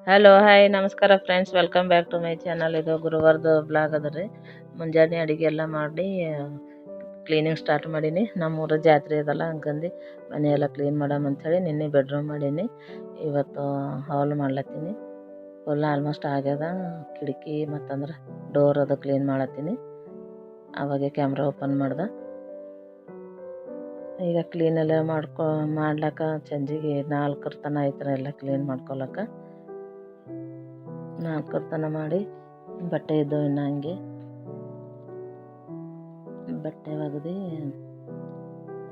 Hello hi ನಮಸ್ಕಾರ friends, welcome back to my channel. ಇದು ಗುರುವಾರದ ಬ್ಲಾಗ್ ಅದ ರೀ. ಮುಂಜಾನೆ ಅಡುಗೆ ಎಲ್ಲ ಮಾಡಿ ಕ್ಲೀನಿಂಗ್ ಸ್ಟಾರ್ಟ್ ಮಾಡೀನಿ. ನಮ್ಮೂರ ಜಾತ್ರೆ ಅದಲ್ಲ ಹಂಗಂದು ಮನೆಯೆಲ್ಲ ಕ್ಲೀನ್ ಮಾಡಮಂಥೇಳಿ ನಿನ್ನೆ ಬೆಡ್ರೂಮ್ ಮಾಡೀನಿ. ಇವತ್ತು ಹಾಲ್ ಮಾಡ್ಲತ್ತೀನಿ. ಫುಲ್ ಆಲ್ಮೋಸ್ಟ್ ಆಗ್ಯದ. ಕಿಟಕಿ ಮತ್ತಂದ್ರೆ ಡೋರ್ ಅದು ಕ್ಲೀನ್ ಮಾಡತ್ತೀನಿ. ಅವಾಗೆ ಕ್ಯಾಮ್ರಾ ಓಪನ್ ಮಾಡ್ದೆ. ಈಗ ಕ್ಲೀನ್ ಎಲ್ಲ ಮಾಡ್ಲಕ್ಕ ಸಂಜೆಗೆ 4 ತನ ಆಯ್ತು ಎಲ್ಲ ಕ್ಲೀನ್ ಮಾಡ್ಕೊಳಕ್ಕೆ. 4 ತನ ಮಾಡಿ ಬಟ್ಟೆ ಇದ್ದವು ಇನ್ನು ಹಂಗೆ ಬಟ್ಟೆ ಒಗೆದು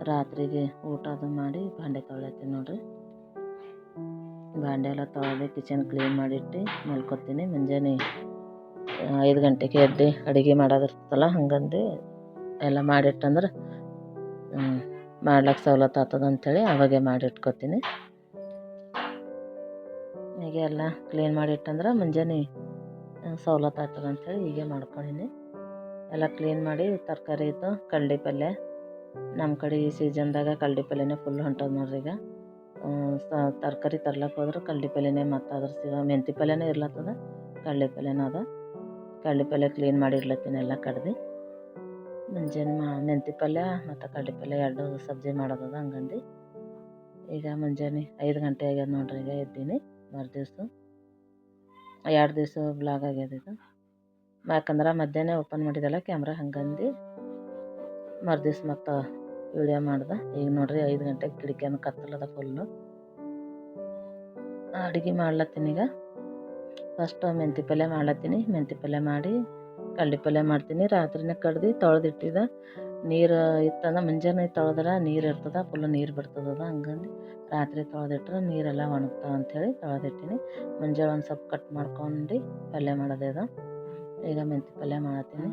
ರಾತ್ರಿಗೆ ಊಟ ಅದು ಮಾಡಿ ಭಾಂಡೆ ತೊಳಿತೀನಿ ನೋಡ್ರಿ. ಭಾಂಡೆ ಎಲ್ಲ ತೊಳೆದು ಕಿಚನ್ ಕ್ಲೀನ್ ಮಾಡಿಟ್ಟು ಮಲ್ಕೊತೀನಿ. ಮುಂಜಾನೆ 5 ಗಂಟೆಗೆ ಎದ್ದು ಅಡುಗೆ ಮಾಡೋದಿರ್ತಲ್ಲ, ಹಂಗಂದು ಎಲ್ಲ ಮಾಡಿಟ್ಟಂದ್ರೆ ಮಾಡ್ಲಿಕ್ಕೆ ಸವಲತ್ತು ಆಗ್ತದೆ ಅಂಥೇಳಿ ಅವಾಗೆ ಮಾಡಿಟ್ಕೊತೀನಿ. ಹೀಗೆ ಎಲ್ಲ ಕ್ಲೀನ್ ಮಾಡಿಟ್ಟಂದ್ರೆ ಮುಂಜಾನೆ ಸವಲತ್ತು ಆಗ್ತದೆ ಅಂಥೇಳಿ ಹೀಗೆ ಮಾಡ್ಕೊಂಡಿನಿ. ಎಲ್ಲ ಕ್ಲೀನ್ ಮಾಡಿ ತರಕಾರಿ ಇತ್ತು. ಕಡ್ಲೆ ಪಲ್ಯ ನಮ್ಮ ಕಡೆ ಈ ಸೀಸನ್ದಾಗ ಕಡ್ಲೆ ಪಲ್ಯನೇ ಫುಲ್ ಹೊಂಟದ ನೋಡ್ರಿ. ಈಗ ತರಕಾರಿ ತರ್ಲಕ್ಕೆ ಹೋದ್ರೆ ಕಡ್ಲೆ ಪಲ್ಯನೇ, ಮತ್ತು ಅದ್ರ ಮೆಂತಿ ಪಲ್ಯನೇ ಇರ್ಲತ್ತದ, ಕಡ್ಲೆ ಪಲ್ಯನೂ ಅದ. ಕಡ್ಲೆ ಪಲ್ಯ ಕ್ಲೀನ್ ಮಾಡಿ ಇಡ್ಲತ್ತೀನಿ ಎಲ್ಲ ಕಡ್ದು. ಮುಂಜಾನೆ ಮೆಂತಿ ಪಲ್ಯ ಮತ್ತು ಕಡ್ಲೆ ಪಲ್ಯ ಎರಡು ಸಬ್ಜಿ ಮಾಡೋದದ ಹಂಗಂದು. ಈಗ ಮುಂಜಾನೆ 5 ಗಂಟೆ ಆಗ್ಯದ ನೋಡ್ರಿ. ಈಗ ಎದ್ದೀನಿ. ಮರುದಿವ್ಸ 2 ದಿವಸ ಬ್ಲಾಗ್ ಆಗ್ಯದ ಇದು. ಯಾಕಂದ್ರೆ ಮಧ್ಯಾಹ್ನ ಓಪನ್ ಮಾಡಿದಲ್ಲ ಕ್ಯಾಮ್ರಾ, ಹಂಗಂದು ಮರುದಿವ್ಸ ಮತ್ತು ವಿಡಿಯೋ ಮಾಡ್ದೆ. ಈಗ ನೋಡ್ರಿ 5 ಗಂಟೆಗೆ ಕಿಟಕಿಯನ್ನು ಕತ್ತಲದ ಫುಲ್ಲು. ಅಡುಗೆ ಮಾಡ್ಲತ್ತೀನಿ. ಈಗ ಫಸ್ಟ್ ಮೆಂತಿ ಪಲ್ಯ ಮಾಡ್ಲತ್ತೀನಿ. ಮೆಂತಿ ಪಲ್ಯ ಮಾಡಿ ಕಡ್ಲೆ ಪಲ್ಯ ಮಾಡ್ತೀನಿ. ರಾತ್ರಿನೇ ಕಡ್ದು ತೊಳೆದಿಟ್ಟಿದ್ದ ನೀರು ಇತ್ತಂದ್ರೆ ಮುಂಜಾನೆ ತೊಳೆದ್ರೆ ನೀರು ಇರ್ತದೆ, ಫುಲ್ ನೀರು ಬಿಡ್ತದದ. ಹಂಗಂದು ರಾತ್ರಿ ತೊಳೆದಿಟ್ರೆ ನೀರೆಲ್ಲ ಒಣಗ್ತಾವ ಅಂಥೇಳಿ ತೊಳೆದಿಟ್ಟಿನಿ. ಮುಂಜಾನೆ ಒಂದು ಸ್ವಲ್ಪ ಕಟ್ ಮಾಡ್ಕೊಂಡು ಪಲ್ಯ ಮಾಡೋದೇ ಅದು. ಈಗ ಮೆಂತಿ ಪಲ್ಯ ಮಾಡತ್ತೀನಿ.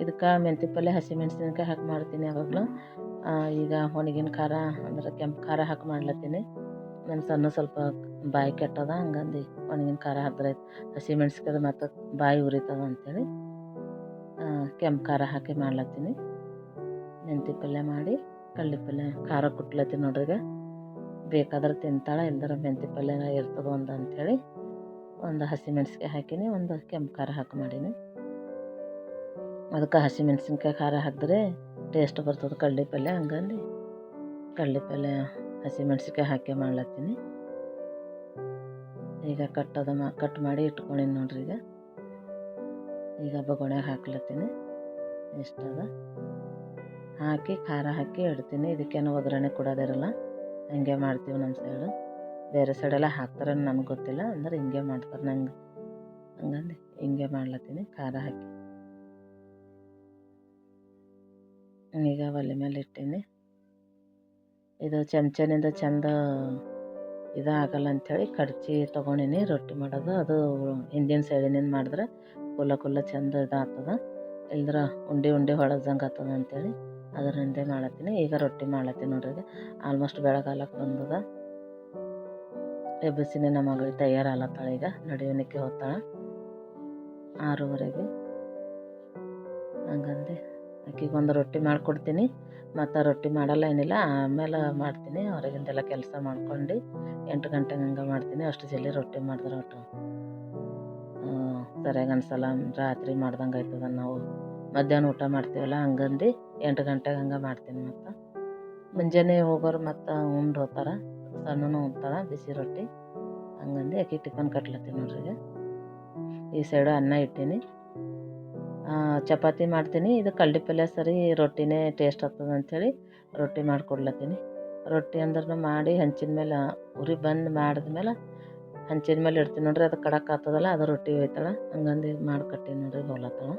ಇದಕ್ಕೆ ಮೆಂತಿ ಪಲ್ಯ ಹಸಿಮೆಣ್ಸಿನ್ಕಾಯಿ ಹಾಕಿ ಮಾಡ್ತೀನಿ ಯಾವಾಗಲೂ. ಈಗ ಒಣಗಿನ ಖಾರ ಅಂದ್ರೆ ಕೆಂಪು ಖಾರ ಹಾಕಿ ಮಾಡ್ಲತ್ತೀನಿ. ನನ್ನ ಸಣ್ಣ ಸ್ವಲ್ಪ ಬಾಯಿ ಕೆಟ್ಟದ, ಹಂಗಂದು ಒಣಗಿನ ಖಾರ ಹಾಕಿದ್ರೆ ಹಸಿಮೆಣ್ಸಿನ್ಕಾಯಿ ಮತ್ತು ಬಾಯಿ ಉರಿತದ ಅಂಥೇಳಿ ಕೆಂಪು ಖಾರ ಹಾಕಿ ಮಾಡ್ಲತ್ತೀನಿ. ಮೆಂತಿ ಪಲ್ಯ ಮಾಡಿ ಕಡ್ಲೆ ಪಲ್ಯ ಖಾರ ಕುಟ್ಲತ್ತೀನಿ ನೋಡ್ರಿ. ಈಗ ಬೇಕಾದ್ರೆ ತಿಂತಾಳೆ, ಇಲ್ದಾರ ಮೆಂತಿ ಪಲ್ಯ ಇರ್ತದೆ ಒಂದು ಅಂಥೇಳಿ ಒಂದು ಹಸಿಮೆಣ್ಸಿನ್ಕಾಯಿ ಹಾಕೀನಿ, ಒಂದು ಕೆಂಪು ಖಾರ ಹಾಕಿ ಮಾಡೀನಿ. ಅದಕ್ಕೆ ಹಸಿಮೆಣ್ಸಿನ್ಕಾಯಿ ಖಾರ ಹಾಕಿದ್ರೆ ಟೇಸ್ಟ್ ಬರ್ತದೆ ಕಡ್ಲೆ ಪಲ್ಯ, ಹಂಗಂದು ಕಡ್ಲೆ ಪಲ್ಯ ಹಸಿಮೆಣ್ಸಿನ್ಕಾಯಿ ಹಾಕಿ ಮಾಡ್ಲತ್ತೀನಿ. ಈಗ ಕಟ್ ಮಾಡಿ ಇಟ್ಕೊಂಡಿನಿ ನೋಡ್ರಿ. ಈಗ ಬೊಗಣೆಗೆ ಹಾಕ್ಲತ್ತೀನಿ. ಇಷ್ಟದ ಹಾಕಿ ಖಾರ ಹಾಕಿ ಇಡ್ತೀನಿ. ಇದಕ್ಕೇನು ಒಗ್ಗರಣೆ ಕೊಡೋದಿರಲ್ಲ, ಹಂಗೆ ಮಾಡ್ತೀವಿ ನಮ್ಮ ಸೈಡು. ಬೇರೆ ಸೈಡೆಲ್ಲ ಹಾಕ್ತಾರೆ ನನಗೆ ಗೊತ್ತಿಲ್ಲ, ಅಂದ್ರೆ ಹಿಂಗೆ ಮಾಡ್ತಾರೆ ನಂಗೆ, ಹಂಗಂದು ಹಿಂಗೆ ಮಾಡ್ಲತ್ತೀನಿ ಖಾರ ಹಾಕಿ. ಈಗ ಒಲೆ ಮೇಲೆ ಇಟ್ಟೀನಿ. ಇದು ಚಮಚನಿಂದ ಚಂದ ಇದಾಗಲ್ಲ ಅಂಥೇಳಿ ಕಡ್ಚಿ ತೊಗೊಂಡಿನಿ ರೊಟ್ಟಿ ಮಾಡೋದು. ಅದು ಹಿಂದಿನ ಸೈಡಿನಿಂದ ಮಾಡಿದ್ರೆ ಕುಲ್ಲ ಚಂದ ಇದಾಗ್ತದೆ, ಇಲ್ದ್ರ ಉಂಡೆ ಹೊಳದಂಗೆ ಆಗ್ತದೆ ಅಂಥೇಳಿ ಅದರಿಂದ ಮಾಡತ್ತೀನಿ. ಈಗ ರೊಟ್ಟಿ ಮಾಡ್ಲತ್ತೀನಿ ನೋಡ್ರಿ. ಆಲ್ಮೋಸ್ಟ್ ಬೆಳಗಾಲಕ್ಕೆ ಬಂದದ. ಎಬ್ಬಸಿನಿ ನಮ್ಮ ಮಗಳಿಗೆ ತಯಾರಾಗ್ಲತ್ತಾಳೆ. ಈಗ ನಡಿಯೋನಿಕ್ಕೆ ಹೋಗ್ತಾಳೆ 6:30ಗೆ. ಹಂಗಂದು ಆಕೆಗೆ ಒಂದು ರೊಟ್ಟಿ ಮಾಡಿಕೊಡ್ತೀನಿ. ಮತ್ತು ರೊಟ್ಟಿ ಮಾಡಲ್ಲ ಏನಿಲ್ಲ, ಆಮೇಲೆ ಮಾಡ್ತೀನಿ. ಹೊರಗಿಂದೆಲ್ಲ ಕೆಲಸ ಮಾಡ್ಕೊಂಡು 8 ಗಂಟೆಗೆ ಹಂಗೆ ಮಾಡ್ತೀನಿ. ಅಷ್ಟು ಜಲ್ದಿ ರೊಟ್ಟಿ ಮಾಡಿದ್ರೆ ಒಟ್ಟು ಸರಿಯಾಗಿ ಅನ್ಸಲ್ಲ, ರಾತ್ರಿ ಮಾಡ್ದಂಗೆ ಆಯ್ತದ. ನಾವು ಮಧ್ಯಾಹ್ನ ಊಟ ಮಾಡ್ತೀವಲ್ಲ, ಹಂಗಂದು 8 ಗಂಟೆಗೆ ಹಂಗೆ ಮಾಡ್ತೀನಿ. ಮತ್ತು ಮುಂಜಾನೆ ಹೋಗೋರು ಮತ್ತು ಉಂಡು ಹೋಗ್ತಾರೆ, ಸಣ್ಣನೂ ಉಣ್ತಾಳೆ ಬಿಸಿ ರೊಟ್ಟಿ, ಹಂಗಂದು ಆಕೆ ಟಿಫನ್ ಕಟ್ಲತ್ತೀನಿ ನೋಡ್ರಿ. ಈ ಸೈಡು ಅನ್ನ ಇಟ್ಟೀನಿ, ಚಪಾತಿ ಮಾಡ್ತೀನಿ. ಇದು ಕಡ್ಲೆ ಪಲ್ಯ ಸರಿ ರೊಟ್ಟಿನೇ ಟೇಸ್ಟ್ ಆಗ್ತದೆ ಅಂಥೇಳಿ ರೊಟ್ಟಿ ಮಾಡಿಕೊಡ್ಲತ್ತೀನಿ. ರೊಟ್ಟಿ ಅಂದ್ರೆ ಮಾಡಿ ಹಂಚಿನ ಮೇಲೆ ಉರಿ ಬಂದು ಮಾಡಿದ್ಮೇಲೆ ಹಂಚಿನ ಮೇಲೆ ಇಡ್ತೀನಿ ನೋಡ್ರಿ. ಅದು ಕಡಕ್ ಆಗ್ತದಲ್ಲ, ಅದು ರೊಟ್ಟಿ ಹೋಯ್ತಾಳೆ, ಹಂಗಂದು ಮಾಡಿಕೊಟ್ಟಿನಿ ನೋಡ್ರಿ. ಹೋಗ್ಲತ್ತಾಳ.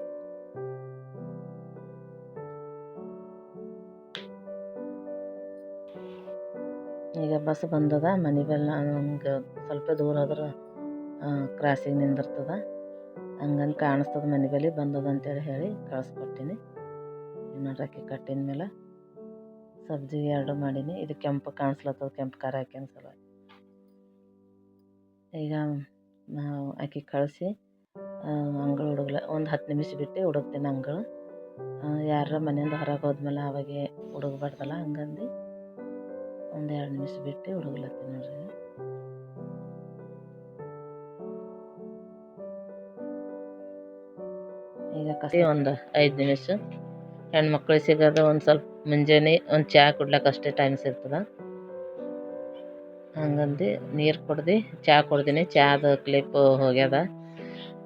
ಈಗ ಬಸ್ ಬಂದದ. ಮನೆ ಬೆಲ್ಲ ನಮ್ಗೆ ಸ್ವಲ್ಪ ದೂರ ಆದ್ರೆ ಕ್ರಾಸಿಗೆ ನಿಂದಿರ್ತದ, ಹಂಗಂದು ಕಾಣಿಸ್ತದೆ ಮನೆ ಬೆಲೆ ಬಂದದ ಅಂತೇಳಿ ಹೇಳಿ ಕಳಿಸ್ಕೊಟ್ಟಿನಿ. ನೋಡ್ರಿ ಕಟ್ಟಿನ ಮೇಲೆ ಸಬ್ಜಿ 2 ಮಾಡೀನಿ. ಇದು ಕೆಂಪು ಕಾಣಿಸ್ಲತ್ತದ, ಕೆಂಪು ಖಾರ ಹಾಕ್ಯಾನ ಸಲುವಾಗಿ. ಈಗ ಆಕೆ ಕಳಿಸಿ ಅಂಗಳು ಹುಡುಗ್ಲ ಒಂದು 10 ನಿಮಿಷ ಬಿಟ್ಟು ಹುಡುಕ್ತೀನಿ ಅಂಗಳು. ಯಾರ ಮನೆಯಿಂದ ಹೊರಗೆ ಹೋದ್ಮೇಲೆ ಅವಾಗೆ ಹುಡುಗಬಾರ್ದಲ್ಲ, ಹಂಗಂದು ಒಂದು 2 ನಿಮಿಷ ಬಿಟ್ಟು ಹುಡುಗ್ಲತ್ತೀನಿ ನೋಡ್ರಿ. ಈಗ ಕಸಿ ಒಂದು 5 ನಿಮಿಷ ಹೆಣ್ಮಕ್ಳಿಗೆ ಸಿಗೋದು ಒಂದು ಸ್ವಲ್ಪ ಮುಂಜಾನೆ ಒಂದು ಚಹಾ ಕುಡ್ಲಕ್ಕೆ ಅಷ್ಟೇ ಟೈಮ್ ಸಿಗ್ತದೆ. ಹಂಗಂದು ನೀರು ಕುಡ್ದು ಚಹಾ ಕುಡ್ದೀನಿ. ಚಹಾದ ಕ್ಲಿಪ್ ಹೋಗ್ಯದ.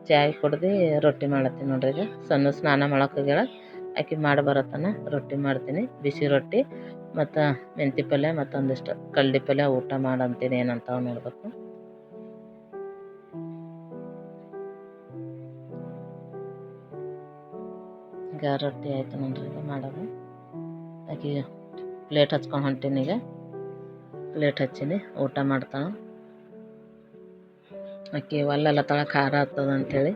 ಚಹಾ ಕುಡ್ದು ರೊಟ್ಟಿ ಮಾಡತ್ತೀನಿ ನೋಡ್ರಿ. ಈಗ ಸಣ್ಣ ಸ್ನಾನ ಮಾಡಕ್ಕೆ ಹೋಗ್ಯಾಳ. ಆಕೆ ಮಾಡಿ ಬರತ್ತನ ರೊಟ್ಟಿ ಮಾಡ್ತೀನಿ. ಬಿಸಿ ರೊಟ್ಟಿ ಮತ್ತು ಮೆಂತಿ ಪಲ್ಯ ಮತ್ತು ಒಂದಿಷ್ಟು ಕಡ್ಲೆ ಪಲ್ಯ ಊಟ ಮಾಡಂತೀನಿ. ಏನಂತಾವ ನೋಡ್ಬೇಕು. ಈಗ ರೊಟ್ಟಿ ಆಯ್ತು ನೋಡ್ರಿ. ಈಗ ಮಾಡೋದು ಆಕೆ ಪ್ಲೇಟ್ ಹಚ್ಕೊಂಡು ಹೊಂಟೀನಿ. ಈಗ ಪ್ಲೇಟ್ ಹಚ್ಚೀನಿ, ಊಟ ಮಾಡ್ತಾಳೆ. ಆಕೆ ಒಲ್ಲೆಲ್ಲ ತಳ ಖಾರ ಆಗ್ತದ ಅಂಥೇಳಿ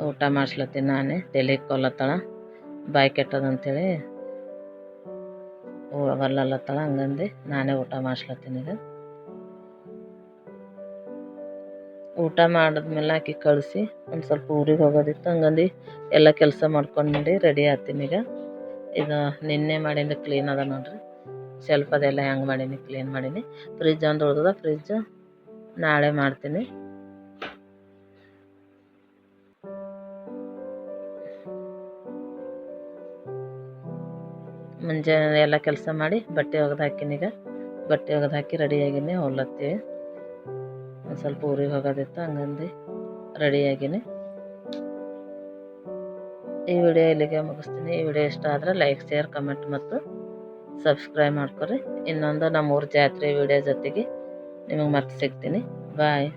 ಊಟ ಮಾಡಿಸ್ಲತ್ತೀನಿ. ನಾನೇ ತಲೆ ಕೊಲ್ಲತ್ತಾಳ, ಬಾಯಿ ಕೆಟ್ಟದಂಥೇಳಿ ಒಲ್ಲತ್ತಳ. ಹಂಗಂದು ನಾನೇ ಊಟ ಮಾಡಿಸ್ಲತ್ತೀನಿ. ಈಗ ಊಟ ಮಾಡಿದ್ಮೇಲೆ ಆಕೆ ಕಳಿಸಿ ಒಂದು ಸ್ವಲ್ಪ ಊರಿಗೆ ಹೋಗೋದಿತ್ತು. ಹಂಗಂದು ಎಲ್ಲ ಕೆಲಸ ಮಾಡ್ಕೊಂಡು ರೆಡಿ ಆಗ್ತೀನಿ. ಈಗ ಇದು ನಿನ್ನೆ ಮಾಡಿಂದ ಕ್ಲೀನ್ ಅದ ನೋಡ್ರಿ. ಶೆಲ್ಫ್ ಅದೆಲ್ಲ ಹೆಂಗೆ ಮಾಡೀನಿ, ಕ್ಲೀನ್ ಮಾಡೀನಿ. ಫ್ರಿಜ್ ಒಂದು ಉಳ್ದದ, ಫ್ರಿಜ್ ನಾಳೆ ಮಾಡ್ತೀನಿ. ಮುಂಜಾನೆ ಎಲ್ಲ ಕೆಲಸ ಮಾಡಿ ಬಟ್ಟೆ ಒಗೆದು ಹಾಕಿನಿ. ಈಗ ಬಟ್ಟೆ ಒಗೆದು ಹಾಕಿ ರೆಡಿಯಾಗಿನಿ. ಹೊಲತ್ತೀವಿ. ಒಂದು ಸ್ವಲ್ಪ ಊರಿಗೆ ಹೋಗೋದಿತ್ತು, ಹಂಗಂದು ರೆಡಿಯಾಗಿನಿ. ಈ ವಿಡಿಯೋ ಇಲ್ಲಿಗೆ ಮುಗಿಸ್ತೀನಿ. ಈ ವಿಡಿಯೋ ಇಷ್ಟ ಆದರೆ ಲೈಕ್, ಶೇರ್, ಕಮೆಂಟ್ ಮತ್ತು ಸಬ್ಸ್ಕ್ರೈಬ್ ಮಾಡ್ಕೊರಿ. ಇನ್ನೊಂದು ನಮ್ಮೂರ ಜಾತ್ರೆ ವಿಡಿಯೋ ಜೊತೆಗೆ ನಿಮಗೆ ಮತ್ತೆ ಸಿಗ್ತೀನಿ. ಬಾಯ್.